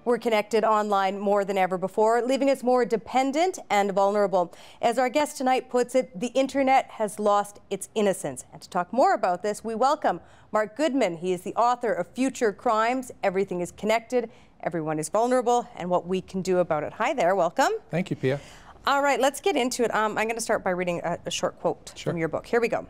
We're connected online more than ever before, leaving us more dependent and vulnerable. As our guest tonight puts it, the internet has lost its innocence. And to talk more about this, we welcome Marc Goodman. He is the author of Future Crimes, Everything is Connected, Everyone is Vulnerable, and What We Can Do About It. Hi there, welcome. Thank you, Pia. All right, let's get into it. I'm going to start by reading a short quote from your book. Here we go.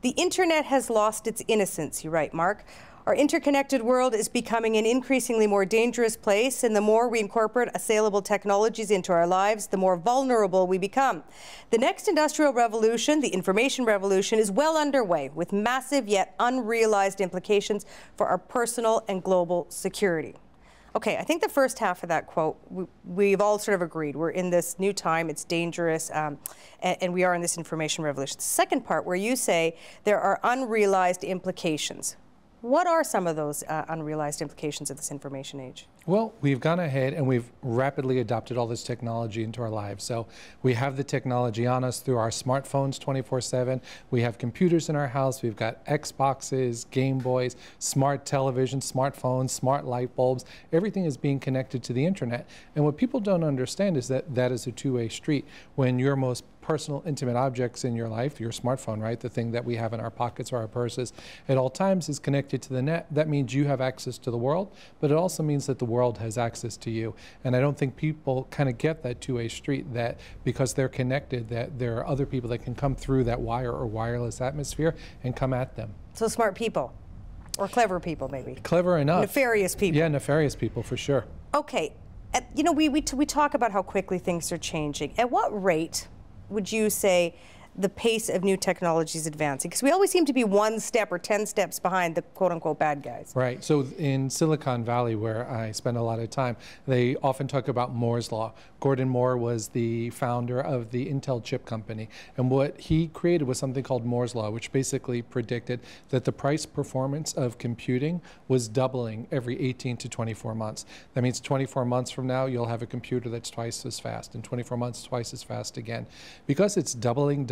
The internet has lost its innocence, you write, Marc. Our interconnected world is becoming an increasingly more dangerous place, and the more we incorporate assailable technologies into our lives, the more vulnerable we become. The next industrial revolution, the information revolution, is well underway, with massive yet unrealized implications for our personal and global security. Okay, I think the first half of that quote, we've all sort of agreed. We're in this new time, it's dangerous, and we are in this information revolution. The second part, where you say there are unrealized implications. What are some of those unrealized implications of this information age? Well, we've gone ahead and we've rapidly adopted all this technology into our lives. So we have the technology on us through our smartphones 24/7. We have computers in our house. We've got Xboxes, Game Boys, smart television, smartphones, smart light bulbs. Everything is being connected to the internet. And what people don't understand is that that is a two-way street. When your most personal, intimate objects in your life, your smartphone, right, the thing that we have in our pockets or our purses, at all times is connected to the net. That means you have access to the world, but it also means that the world has access to you. And I don't think people kind of get that two-way street, that because they're connected, that there are other people that can come through that wire or wireless atmosphere and come at them. So smart people, or clever people maybe. Clever enough. Nefarious people. Yeah, nefarious people for sure. Okay, you know, we talk about how quickly things are changing. At what rate would you say the pace of new technology is advancing? Because we always seem to be one step or 10 steps behind the quote-unquote bad guys. Right. So in Silicon Valley, where I spend a lot of time, they often talk about Moore's Law. Gordon Moore was the founder of the Intel chip company. And what he created was something called Moore's Law, which basically predicted that the price performance of computing was doubling every 18 to 24 months. That means 24 months from now, you'll have a computer that's twice as fast, and 24 months, twice as fast again. Because it's doubling,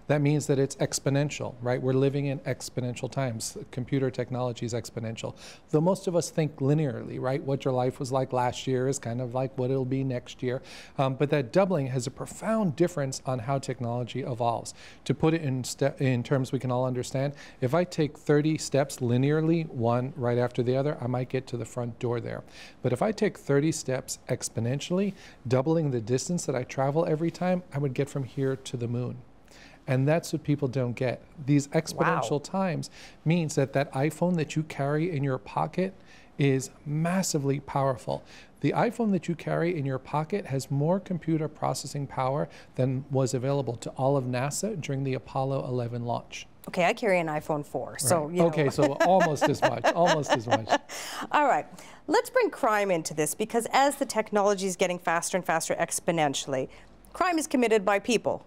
that means that it's exponential, right? We're living in exponential times. Computer technology is exponential. Though most of us think linearly, right? What your life was like last year is kind of like what it'll be next year. But that doubling has a profound difference on how technology evolves. To put it in terms we can all understand, if I take 30 steps linearly, one right after the other, I might get to the front door there. But if I take 30 steps exponentially, doubling the distance that I travel every time, I would get from here to the moon. And that's what people don't get. These exponential times means that that iPhone that you carry in your pocket is massively powerful. The iPhone that you carry in your pocket has more computer processing power than was available to all of NASA during the Apollo 11 launch. Okay, I carry an iPhone 4, so you know. Okay, so almost as much, almost as much. All right, let's bring crime into this, because as the technology is getting faster and faster exponentially, crime is committed by people.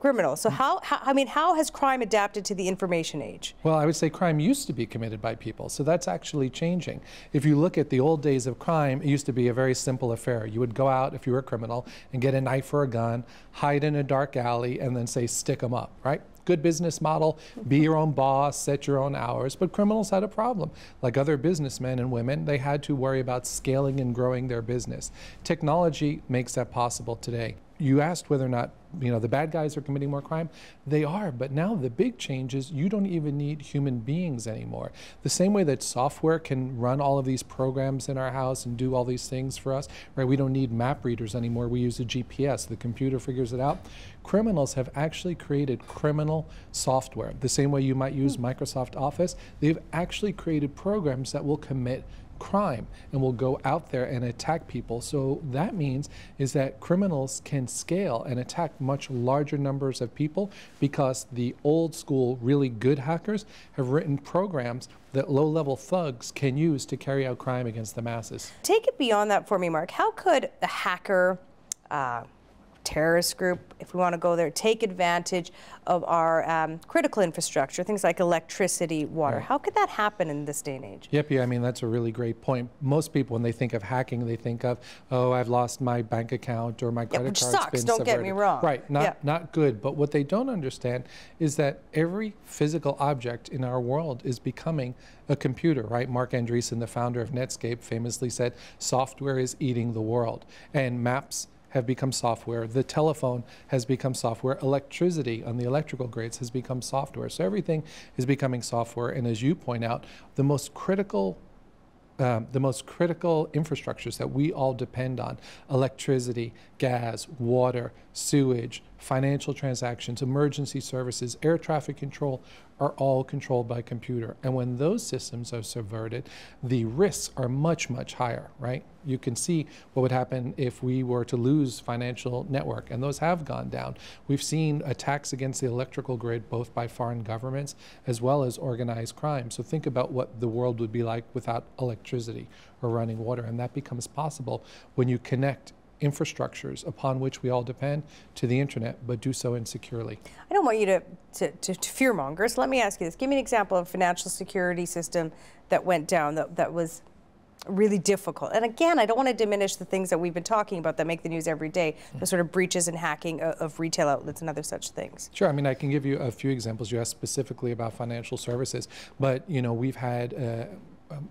Criminals. So how has crime adapted to the information age? Well, I would say crime used to be committed by people, so that's actually changing. If you look at the old days of crime, it used to be a very simple affair. You would go out, if you were a criminal, and get a knife or a gun, hide in a dark alley, and then say, stick 'em up, right? Good business model, be your own boss, set your own hours. But criminals had a problem. Like other businessmen and women, they had to worry about scaling and growing their business. Technology makes that possible today. You asked whether or not, you know, the bad guys are committing more crime. They are, but now the big change is you don't even need human beings anymore. The same way that software can run all of these programs in our house and do all these things for us, right? We don't need map readers anymore. We use a GPS. The computer figures it out. Criminals have actually created criminal software. The same way you might use Microsoft Office, they've actually created programs that will commit crime and will go out there and attack people. So that means is that criminals can scale and attack much larger numbers of people, because the old school really good hackers have written programs that low-level thugs can use to carry out crime against the masses. Take it beyond that for me, Marc. How could a hacker terrorist group, if we want to go there, take advantage of our critical infrastructure, things like electricity, water. How could that happen in this day and age? Yep, yeah, I mean, that's a really great point. Most people, when they think of hacking, they think of, oh, I've lost my bank account or my credit card's sucks, been don't subverted. get me wrong. Right, not good. But what they don't understand is that every physical object in our world is becoming a computer, right? Marc Andreessen, the founder of Netscape, famously said, software is eating the world. And maps have become software. The telephone has become software. Electricity on the electrical grids has become software. So everything is becoming software. And as you point out, the most critical infrastructures that we all depend on, electricity, gas, water, sewage, financial transactions, emergency services, air traffic control, are all controlled by computer. And when those systems are subverted, the risks are much, much higher, right? You can see what would happen if we were to lose financial network, and those have gone down. We've seen attacks against the electrical grid, both by foreign governments as well as organized crime. So think about what the world would be like without electricity or running water, and that becomes possible when you connect infrastructures upon which we all depend to the internet, but do so insecurely. I don't want you to fearmonger, so let me ask you this. Give me an example of a financial security system that went down, that was really difficult. And again, I don't want to diminish the things that we've been talking about that make the news every day, the sort of breaches and hacking of retail outlets and other such things. Sure, I mean, I can give you a few examples. You asked specifically about financial services, but you know, we've had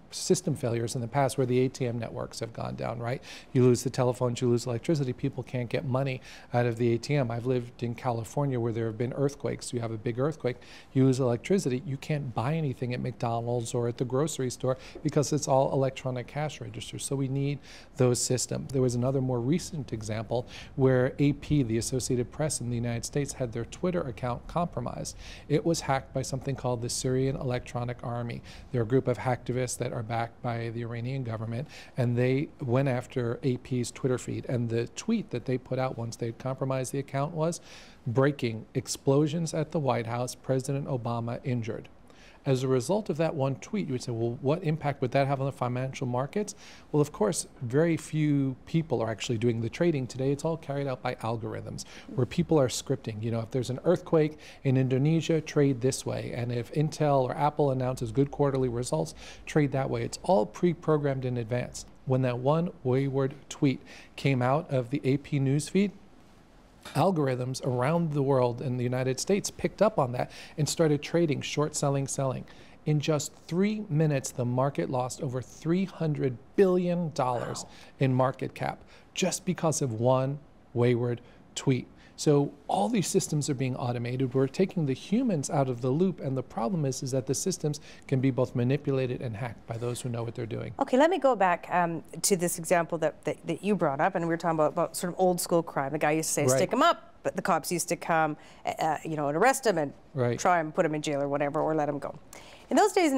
system failures in the past where the ATM networks have gone down, right? You lose the telephones, you lose electricity, people can't get money out of the ATM. I've lived in California where there have been earthquakes. You have a big earthquake, you lose electricity, you can't buy anything at McDonald's or at the grocery store because it's all electronic cash registers. So we need those systems. There was another more recent example where AP, the Associated Press in the United States, had their Twitter account compromised. It was hacked by something called the Syrian Electronic Army. They're a group of hacktivists that are backed by the Iranian government, and they went after AP's Twitter feed. And the tweet that they put out once they had compromised the account was, breaking: explosions at the White House, President Obama injured. As a result of that one tweet, you would say, well, what impact would that have on the financial markets? Well, of course, very few people are actually doing the trading today. It's all carried out by algorithms where people are scripting. You know, if there's an earthquake in Indonesia, trade this way. And if Intel or Apple announces good quarterly results, trade that way. It's all pre-programmed in advance. When that one wayward tweet came out of the AP newsfeed, algorithms around the world in the United States picked up on that and started trading, short selling, selling. In just 3 minutes, the market lost over $300 billion in market cap just because of one wayward tweet. So all these systems are being automated. We're taking the humans out of the loop, and the problem is that the systems can be both manipulated and hacked by those who know what they're doing. Okay, let me go back to this example that you brought up, and we were talking about sort of old school crime. The guy used to say, stick him up, but the cops used to come, you know, and arrest him and try and put him in jail or whatever, or let him go. In those days,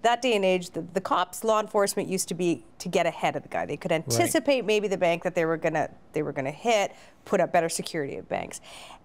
that day and age, the cops, law enforcement used to be to get ahead of the guy. They could anticipate maybe the bank that they were gonna hit, put up better security at banks.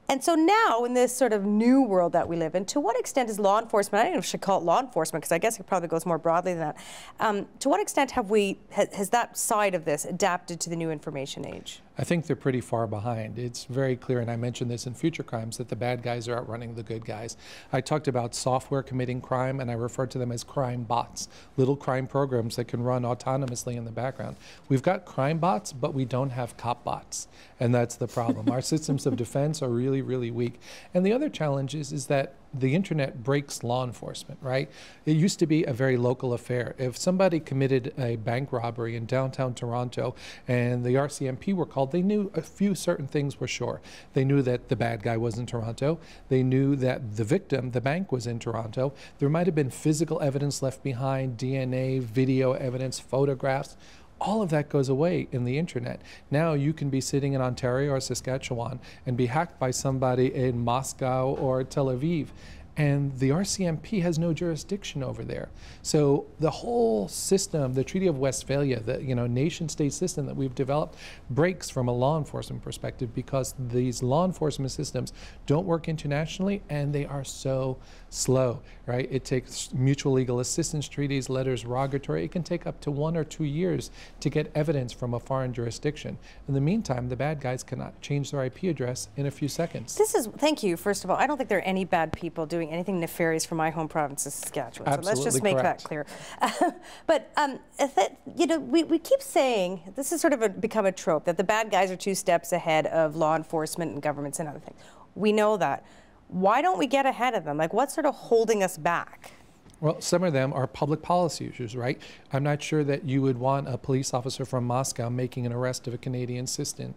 And so now, in this sort of new world that we live in, to what extent is law enforcement, I don't know if I should call it law enforcement, because I guess it probably goes more broadly than that, to what extent has that side of this adapted to the new information age? I think they're pretty far behind. It's very clear, and I mentioned this in Future Crimes, that the bad guys are outrunning the good guys. I talked about software committing crime, and I referred to them as crime bots, little crime programs that can run autonomously in the background. We've got crime bots, but we don't have cop bots, and that's the problem. Our systems of defense are really, really weak. And the other challenge is that the internet breaks law enforcement, right? It used to be a very local affair. If somebody committed a bank robbery in downtown Toronto and the RCMP were called, they knew a few certain things were sure. They knew that the bad guy was in Toronto. They knew that the victim, the bank, was in Toronto. There might have been physical evidence left behind, DNA, video evidence, photographs. All of that goes away in the internet. Now you can be sitting in Ontario or Saskatchewan and be hacked by somebody in Moscow or Tel Aviv. and the RCMP has no jurisdiction over there. So the whole system, the Treaty of Westphalia, the nation-state system that we've developed, breaks from a law enforcement perspective because these law enforcement systems don't work internationally and they are so slow, right? It takes mutual legal assistance treaties, letters rogatory. It can take up to 1 or 2 years to get evidence from a foreign jurisdiction. In the meantime, the bad guys cannot change their IP address in a few seconds. Thank you, first of all. I don't think there are any bad people doing anything nefarious for my home province of Saskatchewan. Absolutely, so let's just make correct. that clear. But we keep saying, this has sort of become a trope, that the bad guys are 2 steps ahead of law enforcement and governments and other things. We know that. Why don't we get ahead of them? Like, what's sort of holding us back? Well, some of them are public policy issues, right? I'm not sure that you would want a police officer from Moscow making an arrest of a Canadian citizen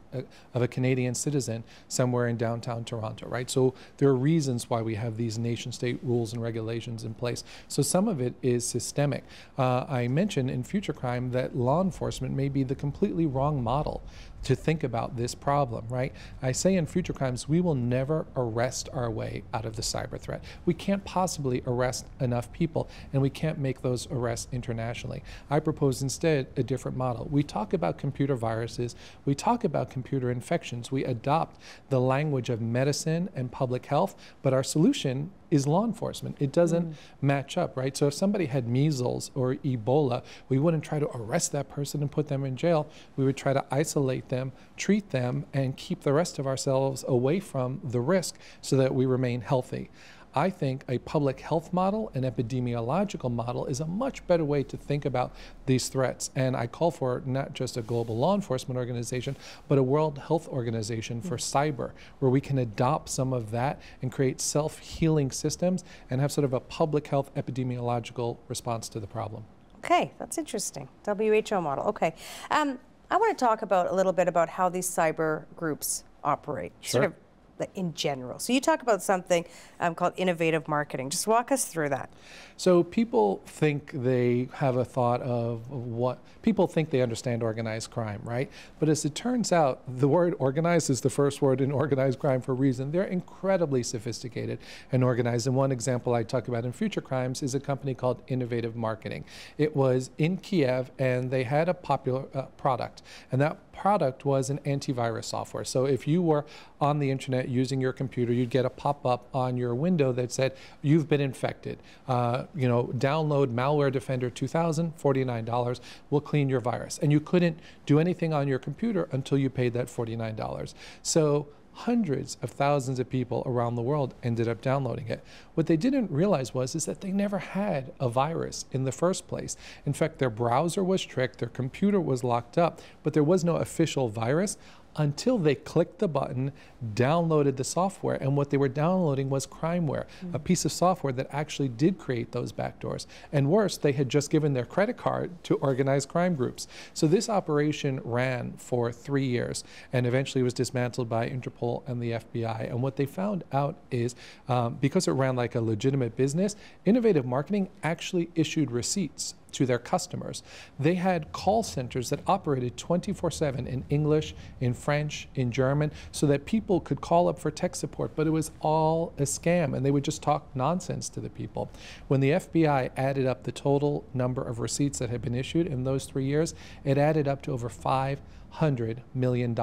somewhere in downtown Toronto, right? So there are reasons why we have these nation-state rules and regulations in place. So some of it is systemic. I mentioned in future crime that law enforcement may be the completely wrong model to think about this problem, right? I say in future crimes, we will never arrest our way out of the cyber threat. We can't possibly arrest enough people, and we can't make those arrests internationally. I propose instead a different model. We talk about computer viruses, we talk about computer infections, we adopt the language of medicine and public health, but our solution is law enforcement. It doesn't match up, right? So if somebody had measles or Ebola, we wouldn't try to arrest that person and put them in jail. We would try to isolate them, treat them, and keep the rest of ourselves away from the risk so that we remain healthy. I think a public health model, an epidemiological model, is a much better way to think about these threats. And I call for not just a global law enforcement organization, but a World Health Organization for cyber, where we can adopt some of that and create self-healing systems and have sort of a public health epidemiological response to the problem. Okay, that's interesting. WHO model. Okay. I want to talk a little bit about how these cyber groups operate. Sure. Sort of in general. So you talk about something called innovative marketing. Just walk us through that. So people think they have a thought of people think they understand organized crime, right? But as it turns out, the word organized is the first word in organized crime for a reason. They're incredibly sophisticated and organized. And one example I talk about in future crimes is a company called Innovative Marketing. It was in Kiev, and they had a popular product. And that product was an antivirus software. So if you were on the internet using your computer, you'd get a pop-up on your window that said, you've been infected. Download Malware Defender 2000, $49, will clean your virus. And you couldn't do anything on your computer until you paid that $49. So hundreds of thousands of people around the world ended up downloading it. What they didn't realize is that they never had a virus in the first place. In fact, their browser was tricked, their computer was locked up, but there was no official virus until they clicked the button, downloaded the software, and what they were downloading was crimeware, a piece of software that actually did create those backdoors. And worse, they had just given their credit card to organized crime groups. So this operation ran for 3 years and eventually was dismantled by Interpol and the FBI. And what they found out is, because it ran like a legitimate business, Innovative Marketing actually issued receipts to their customers. They had call centers that operated 24/7 in English, in French, in German, so that people could call up for tech support, but it was all a scam, and they would just talk nonsense to the people. When the FBI added up the total number of receipts that had been issued in those 3 years, it added up to over $500 million.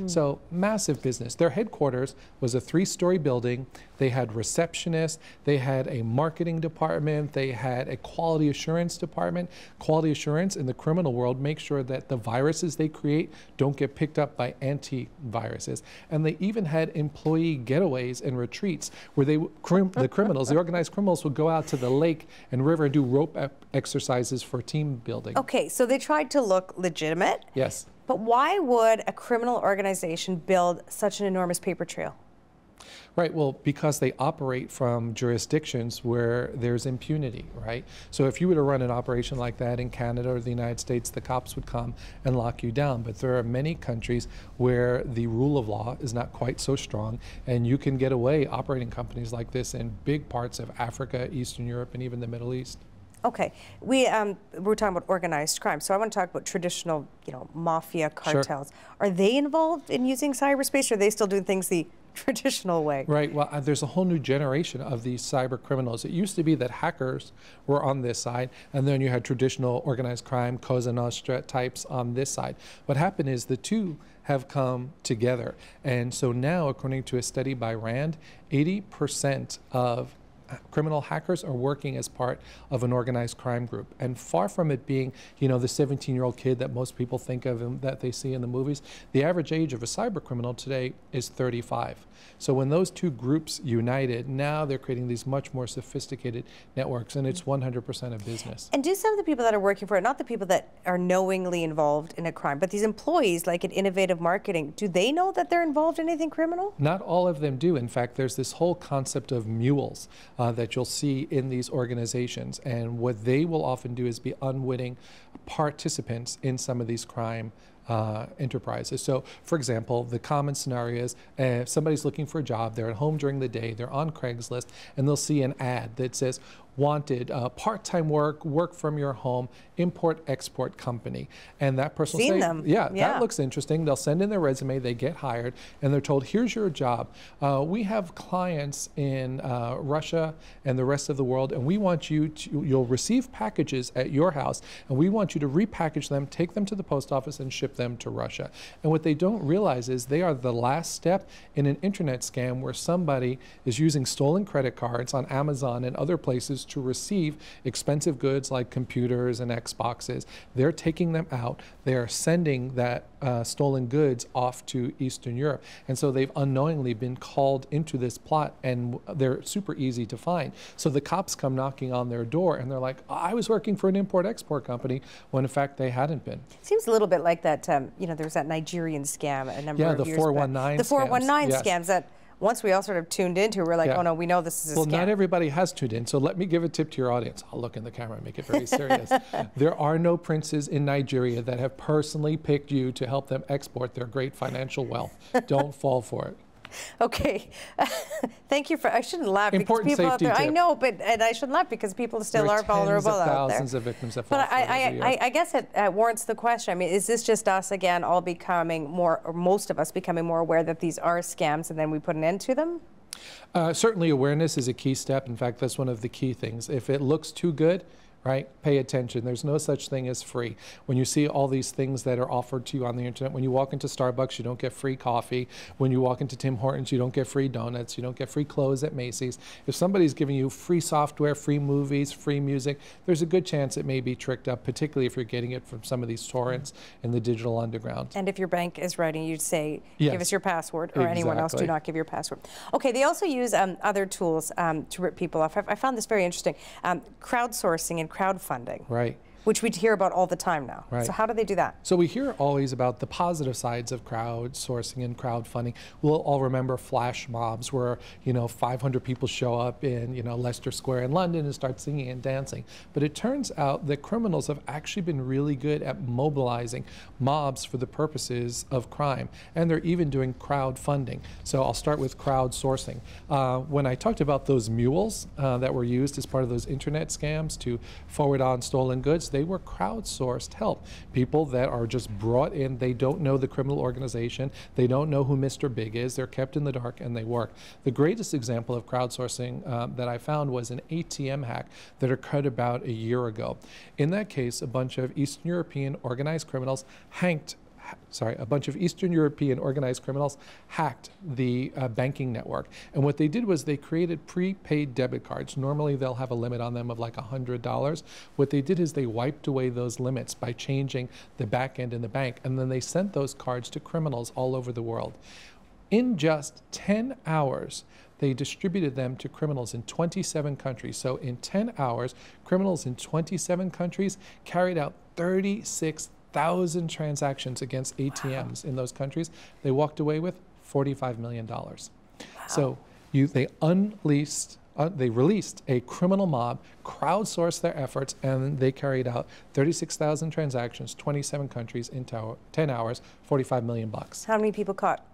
So massive business. Their headquarters was a 3-story building. They had receptionists, they had a marketing department, they had a quality assurance department. Quality assurance in the criminal world makes sure that the viruses they create don't get picked up by antiviruses. And they even had employee getaways and retreats where the criminals, the organized criminals, would go out to the lake and river and do rope exercises for team building. Okay, so they tried to look legitimate. Yes. But why would a criminal organization build such an enormous paper trail? Right, well, because they operate from jurisdictions where there's impunity, right? So if you were to run an operation like that in Canada or the United States, the cops would come and lock you down. But there are many countries where the rule of law is not quite so strong, and you can get away operating companies like this in big parts of Africa, Eastern Europe, and even the Middle East. Okay, we're talking about organized crime, so I want to talk about traditional, mafia cartels. Sure. Are they involved in using cyberspace, or are they still doing things the traditional way. Right. Well, there's a whole new generation of these cyber criminals. It used to be that hackers were on this side, and then you had traditional organized crime, Cosa Nostra types on this side. What happened is the two have come together. And so now, according to a study by RAND, 80% of criminal hackers are working as part of an organized crime group. And far from it being, you know, the 17-year-old kid that most people think of and that they see in the movies, the average age of a cyber criminal today is 35. So when those two groups united, now they're creating these much more sophisticated networks, and it's 100% of business. And do some of the people that are working for it, not the people that are knowingly involved in a crime, but these employees like at Innovative Marketing, do they know that they're involved in anything criminal? Not all of them do. In fact, there's this whole concept of mules that you'll see in these organizations. And what they will often do is be unwitting participants in some of these crime enterprises. So, for example, the common scenario is if somebody's looking for a job, they're at home during the day, they're on Craigslist, and they'll see an ad that says, wanted part-time work from your home, import-export company. And that person will say, yeah, that looks interesting. They'll send in their resume, they get hired, and they're told, here's your job. We have clients in Russia and the rest of the world, and we want you to, you'll receive packages at your house, and we want you to repackage them, take them to the post office, and ship them to Russia. And what they don't realize is they are the last step in an internet scam where somebody is using stolen credit cards on Amazon and other places to receive expensive goods like computers and Xboxes. They're taking them out. They're sending that stolen goods off to Eastern Europe. And so they've unknowingly been called into this plot, and they're super easy to find. So the cops come knocking on their door and they're like, I was working for an import-export company, when in fact they hadn't been. Seems a little bit like that, you know, there was that Nigerian scam a number of years back. Yeah, the 419 scams. The 419 scams that once we all sort of tuned into, we're like, oh no, we know this is a scam. Well, not everybody has tuned in, so let me give a tip to your audience. I'll look in the camera and make it very serious. There are no princes in Nigeria that have personally picked you to help them export their great financial wealth. Don't fall for it. Okay, thank you for, I shouldn't laugh Important because people out there, tip. I know, but, and I shouldn't laugh because people still are vulnerable out there. Thousands of victims that fall for it every year. I guess it warrants the question. I mean, is this just us again all becoming more, or most of us becoming more aware that these are scams and then we put an end to them? Certainly awareness is a key step. In fact, that's one of the key things. If it looks too good, right? Pay attention. There's no such thing as free. When you see all these things that are offered to you on the internet, when you walk into Starbucks, you don't get free coffee. When you walk into Tim Hortons, you don't get free donuts. You don't get free clothes at Macy's. If somebody's giving you free software, free movies, free music, there's a good chance it may be tricked up, particularly if you're getting it from some of these torrents in the digital underground. And if your bank is writing you to say, give us your password, or anyone else, do not give your password. Okay, they also use other tools to rip people off. I found this very interesting. Crowdsourcing and crowdfunding. Right. Which we hear about all the time now. Right. So how do they do that? So we hear always about the positive sides of crowdsourcing and crowdfunding. We'll all remember flash mobs where, you know, 500 people show up in, you know, Leicester Square in London and start singing and dancing. But it turns out that criminals have actually been really good at mobilizing mobs for the purposes of crime. And they're even doing crowdfunding. So I'll start with crowdsourcing. When I talked about those mules that were used as part of those internet scams to forward on stolen goods, they were crowdsourced help. People that are just brought in, they don't know the criminal organization, they don't know who Mr. Big is, they're kept in the dark and they work. The greatest example of crowdsourcing that I found was an ATM hack that occurred about a year ago. In that case, a bunch of Eastern European organized criminals hacked the banking network. And what they did was they created prepaid debit cards. Normally they'll have a limit on them of like $100. What they did is they wiped away those limits by changing the back end in the bank, and then they sent those cards to criminals all over the world. In just 10 hours, they distributed them to criminals in 27 countries. So in 10 hours, criminals in 27 countries carried out 36,000 transactions against ATMs in those countries. They walked away with $45 million. Wow. So they released a criminal mob, crowdsourced their efforts, and they carried out 36,000 transactions, 27 countries in 10 hours, $45 million. How many people caught?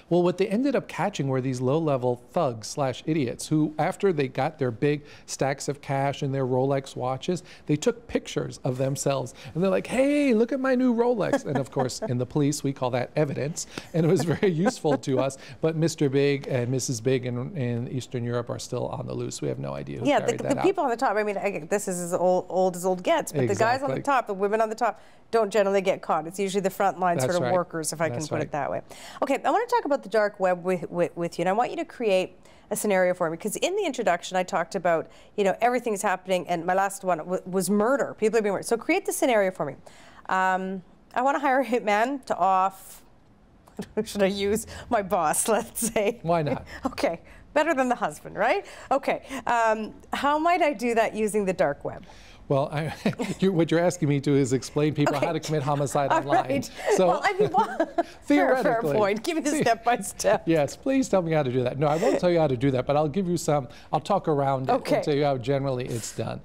Well, what they ended up catching were these low-level thugs slash idiots who, after they got their big stacks of cash and their Rolex watches, they took pictures of themselves. And they're like, hey, look at my new Rolex. And of course, in the police, we call that evidence. And it was very useful to us. But Mr. Big and Mrs. Big in Eastern Europe are still on the loose. We have no idea who carried that the out. people on the top, I mean, this is as old gets, but the guys on the top, the women on the top, don't generally get caught. It's usually the frontline sort of workers, if I can put it that way. Okay, I want to talk about the dark web with you, and I want you to create a scenario for me, because in the introduction I talked about, you know, everything's happening, and my last one was murder. People are being murdered. So create the scenario for me. I want to hire a hitman to off. Should I use my boss? Let's say. Why not? Okay, better than the husband, right? Okay. How might I do that using the dark web? Well, what you're asking me to is explain people how to commit homicide online. Right. So, well, I mean, theoretically, fair point. Give me the step by step. Yes, please tell me how to do that. No, I won't tell you how to do that, but I'll give you some. I'll talk around it and tell you how generally it's done.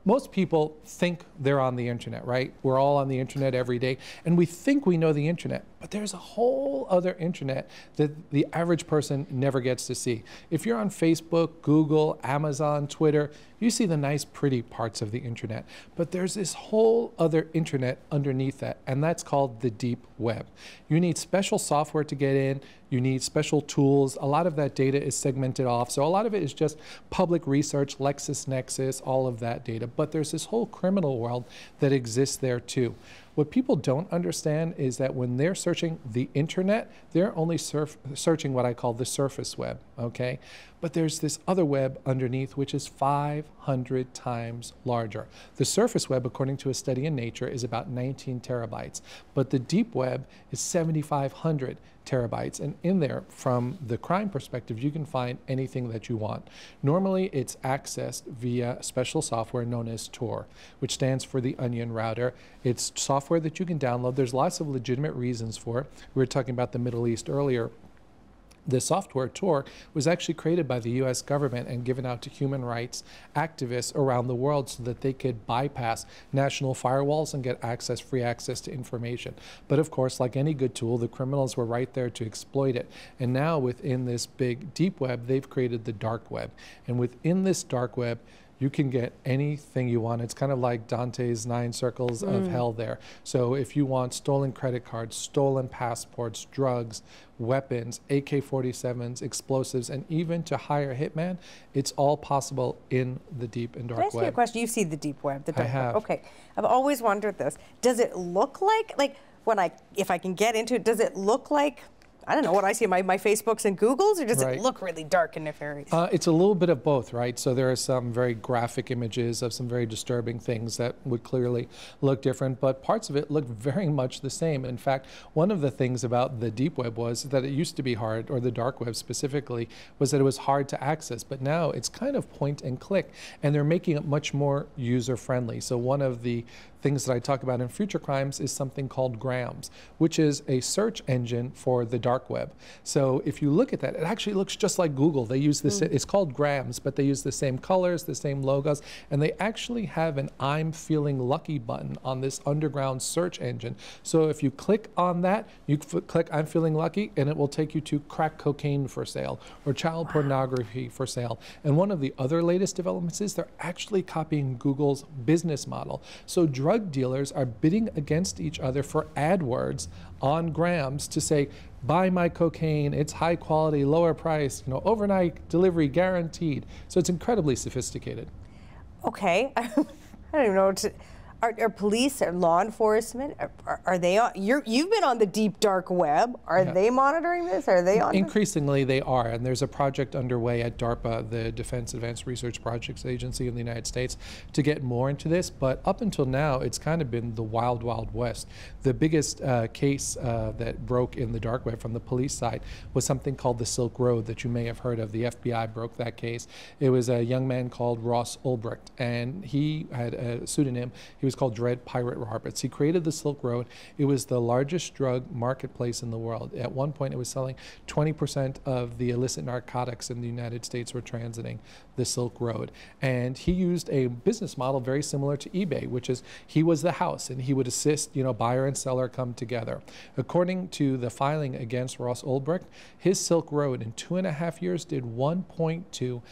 Most people think they're on the internet, right? We're all on the internet every day, and we think we know the internet, but there's a whole other internet that the average person never gets to see. If you're on Facebook, Google, Amazon, Twitter, you see the nice, pretty parts of the internet, but there's this whole other internet underneath that, and that's called the deep web. You need special software to get in. You need special tools. A lot of that data is segmented off, so a lot of it is just public research, LexisNexis, all of that data, but there's this whole criminal world that exists there too. What people don't understand is that when they're searching the internet, they're only searching what I call the surface web, okay? But there's this other web underneath, which is 500 times larger. The surface web, according to a study in Nature, is about 19 terabytes, but the deep web is 7,500 terabytes. And in there, from the crime perspective, you can find anything that you want. Normally, it's accessed via special software known as Tor, which stands for the Onion Router. It's software that you can download. There's lots of legitimate reasons for it. We were talking about the Middle East earlier. The software Tor was actually created by the US government and given out to human rights activists around the world so that they could bypass national firewalls and get access, free access to information. But of course, like any good tool, the criminals were right there to exploit it. And now within this big deep web, they've created the dark web. And within this dark web, you can get anything you want. It's kind of like Dante's 9 circles of hell there. So if you want stolen credit cards, stolen passports, drugs, weapons, AK-47s, explosives, and even to hire a hitman, it's all possible in the deep and dark web. Can I ask you a question? You see the deep web, the dark I have. web. Okay. I've always wondered this. Does it look like if I can get into it, does it look like, I don't know, what I see in my Facebooks and Googles, or does it look really dark and nefarious? It's a little bit of both, right? So there are some very graphic images of some very disturbing things that would clearly look different, but parts of it look very much the same. In fact, one of the things about the deep web was that it used to be hard, or the dark web specifically, was that it was hard to access, but now it's kind of point and click, and they're making it much more user-friendly. So one of the things that I talk about in future crimes is something called Grams, which is a search engine for the dark web. So if you look at that, it actually looks just like Google. They use this, it's called Grams, but they use the same colors, the same logos, and they actually have an I'm feeling lucky button on this underground search engine. So if you click on that, you click I'm feeling lucky, and it will take you to crack cocaine for sale or child pornography for sale. And one of the other latest developments is they're actually copying Google's business model. So drug dealers are bidding against each other for AdWords on Grams to say, buy my cocaine, it's high quality, lower price, you know, overnight delivery guaranteed. So it's incredibly sophisticated. Okay. I don't even know what to, are police or law enforcement, are they on, you've been on the deep dark web, are they monitoring this? Are they on Increasingly they are, and there's a project underway at DARPA, the Defense Advanced Research Projects Agency in the United States, to get more into this, but up until now it's kind of been the wild, wild west. The biggest case that broke in the dark web from the police side was something called the Silk Road that you may have heard of. The FBI broke that case. It was a young man called Ross Ulbricht, and he had a pseudonym. He was was called Dread Pirate Roberts. He created the Silk Road. It was the largest drug marketplace in the world. At one point, it was selling 20% of the illicit narcotics in the United States were transiting the Silk Road. And he used a business model very similar to eBay, which is he was the house and he would assist, buyer and seller come together. According to the filing against Ross Ulbricht, his Silk Road in 2.5 years did $1.2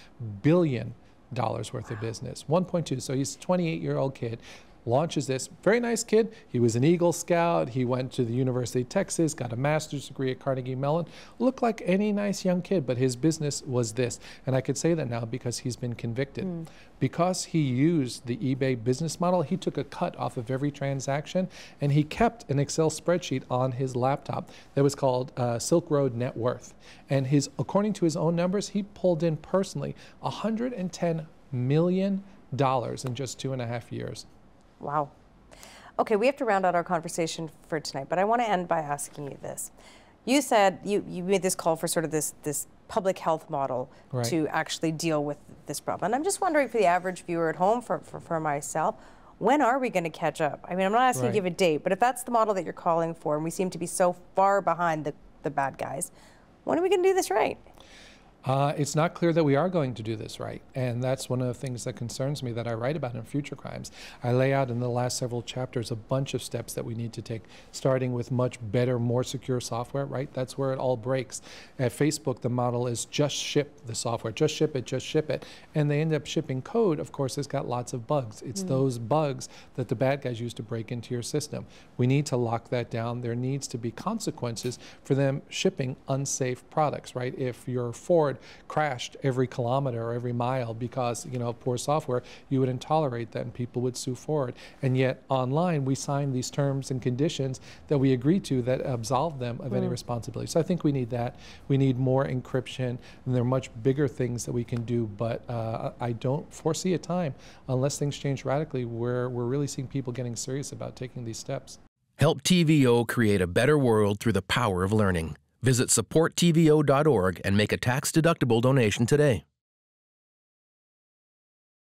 billion worth of business. 1.2. So he's a 28-year-old kid. Launches this. Very nice kid. He was an Eagle Scout. He went to the University of Texas, got a master's degree at Carnegie Mellon. Looked like any nice young kid, but his business was this. And I could say that now because he's been convicted. Because he used the eBay business model, he took a cut off of every transaction, and he kept an Excel spreadsheet on his laptop that was called Silk Road Net Worth. And according to his own numbers, he pulled in personally $110 million in just 2.5 years. Wow. Okay, we have to round out our conversation for tonight, but I want to end by asking you this. You said you made this call for sort of this public health model to actually deal with this problem. And I'm just wondering, for the average viewer at home, for myself, when are we going to catch up? I mean, I'm not asking you to give a date, but if that's the model that you're calling for, and we seem to be so far behind the bad guys, when are we going to do this right? It's not clear that we are going to do this right, and that's one of the things that concerns me that I write about in Future Crimes. I lay out in the last several chapters a bunch of steps that we need to take, starting with much better, more secure software, right? That's where it all breaks. At Facebook, the model is just ship the software, just ship it, and they end up shipping code, of course, it's got lots of bugs. It's those bugs that the bad guys use to break into your system. We need to lock that down. There needs to be consequences for them shipping unsafe products, right? If your Ford crashed every kilometer or every mile because of poor software, you wouldn't tolerate that and people would sue Ford. And yet online we sign these terms and conditions that we agree to that absolve them of any responsibility. So I think we need that. We need more encryption, and there are much bigger things that we can do, but I don't foresee a time, unless things change radically, where we're really seeing people getting serious about taking these steps. Help TVO create a better world through the power of learning. Visit supporttvo.org and make a tax-deductible donation today.